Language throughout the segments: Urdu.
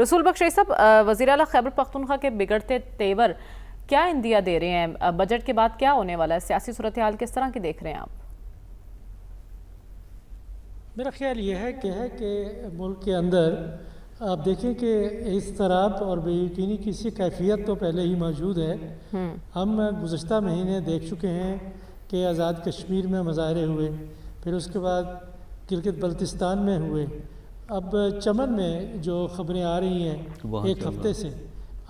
رسول بخش صاحب، وزیر اعلیٰ خیبر پختونخوا کے بگڑتے تیور کیا اندیا دے رہے ہیں؟ بجٹ کے بعد کیا ہونے والا ہے؟ سیاسی صورتحال کس طرح کی دیکھ رہے ہیں آپ؟ میرا خیال یہ ہے کہ ملک کے اندر آپ دیکھیں کہ اضطراب اور بے یقینی کی سی کیفیت تو پہلے ہی موجود ہے۔ ہم گزشتہ مہینے دیکھ چکے ہیں کہ آزاد کشمیر میں مظاہرے ہوئے، پھر اس کے بعد گلگت بلتستان میں ہوئے، اب چمن میں جو خبریں آ رہی ہیں ایک ہفتے سے،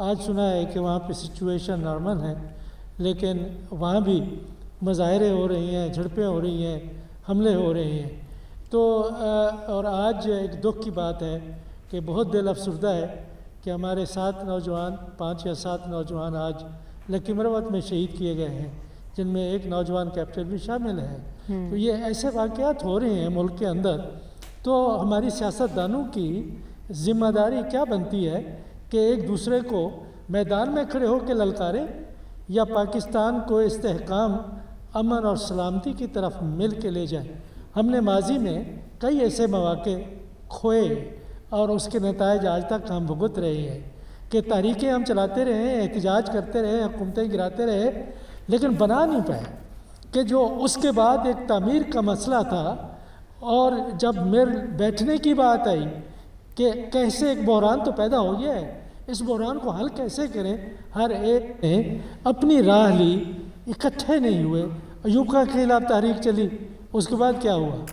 آج سنا ہے کہ وہاں پہ سچویشن نارمل ہے، لیکن وہاں بھی مظاہرے ہو رہی ہیں، جھڑپیں ہو رہی ہیں، حملے ہو رہے ہیں۔ تو اور آج ایک دکھ کی بات ہے کہ بہت دل افسردہ ہے کہ ہمارے 7 نوجوان 5 یا 7 نوجوان آج لکی مروت میں شہید کیے گئے ہیں، جن میں ایک نوجوان کیپٹن بھی شامل ہے۔ تو یہ ایسے واقعات ہو رہے ہیں ملک کے اندر، تو ہماری سیاستدانوں کی ذمہ داری کیا بنتی ہے کہ ایک دوسرے کو میدان میں کھڑے ہو کے للکاریں یا پاکستان کو استحکام، امن اور سلامتی کی طرف مل کے لے جائیں۔ ہم نے ماضی میں کئی ایسے مواقع کھوئے اور اس کے نتائج آج تک ہم بھگت رہے ہیں کہ تحریکیں ہم چلاتے رہے، احتجاج کرتے رہے، حکومتیں گراتے رہے، لیکن بنا نہیں پائے کہ جو اس کے بعد ایک تعمیر کا مسئلہ تھا، اور جب بیٹھنے کی بات آئی کہ کیسے ایک بحران تو پیدا ہو گیا ہے، اس بحران کو حل کیسے کریں، ہر ایک نے اپنی راہ لی، اکٹھے نہیں ہوئے۔ ایوب کے خلاف تحریک چلی، اس کے بعد کیا ہوا؟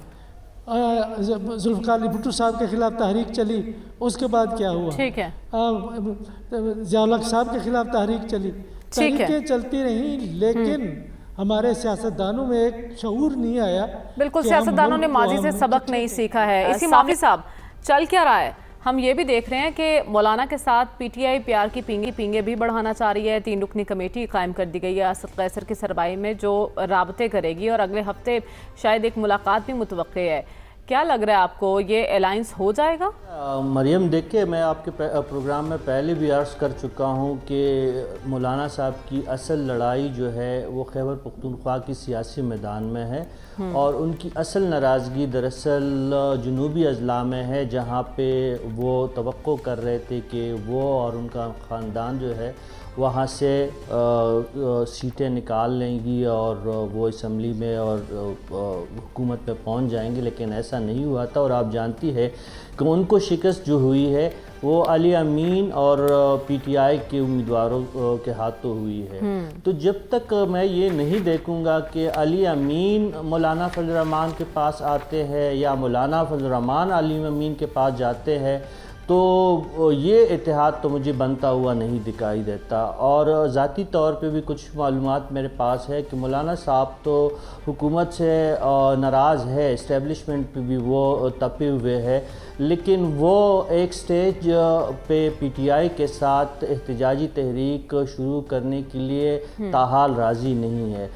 ذوالفقار علی بھٹو صاحب کے خلاف تحریک چلی، اس کے بعد کیا ہوا؟ ٹھیک ہے۔ ضیاء الحق صاحب کے خلاف تحریک چلی، تحریکیں چلتی رہیں، لیکن ہمارے سیاستدانوں میں ایک شعور نہیں آیا۔ بالکل، سیاستدانوں نے ماضی سے سبق نہیں سیکھا ہے۔ اسی معافی صاحب، چل کیا رہا ہے؟ ہم یہ بھی دیکھ رہے ہیں کہ مولانا کے ساتھ پی ٹی آئی پیار کی پینگیں بھی بڑھانا چاہ رہی ہے۔ 3 رکنی کمیٹی قائم کر دی گئی ہے اسد قیصر کی سربراہی میں، جو رابطے کرے گی، اور اگلے ہفتے شاید ایک ملاقات بھی متوقع ہے۔ کیا لگ رہا ہے آپ کو، یہ الائنس ہو جائے گا؟ مریم، دیکھیں، میں آپ کے پروگرام میں پہلے بھی عرض کر چکا ہوں کہ مولانا صاحب کی اصل لڑائی جو ہے وہ خیبر پختونخوا کی سیاسی میدان میں ہے، اور ان کی اصل ناراضگی دراصل جنوبی اضلاع میں ہے، جہاں پہ وہ توقع کر رہے تھے کہ وہ اور ان کا خاندان جو ہے وہاں سے سیٹیں نکال لیں گی اور وہ اسمبلی میں اور حکومت میں پہنچ جائیں گے، لیکن ایسا نہیں ہوا تھا۔ اور آپ جانتی ہے کہ ان کو شکست جو ہوئی ہے وہ علی امین اور پی ٹی آئی کے امیدواروں کے ہاتھوں ہوئی ہے۔ تو جب تک میں یہ نہیں دیکھوں گا کہ علی امین مولانا فضل الرحمان کے پاس آتے ہیں یا مولانا فضل الرحمان علی امین کے پاس جاتے ہیں، تو یہ اتحاد تو مجھے بنتا ہوا نہیں دکھائی دیتا۔ اور ذاتی طور پہ بھی کچھ معلومات میرے پاس ہے کہ مولانا صاحب تو حکومت سے ناراض ہے، اسٹیبلشمنٹ پہ بھی وہ تپے ہوئے ہے، لیکن وہ ایک سٹیج پہ پی ٹی آئی کے ساتھ احتجاجی تحریک شروع کرنے کے لیے تاحال راضی نہیں ہے۔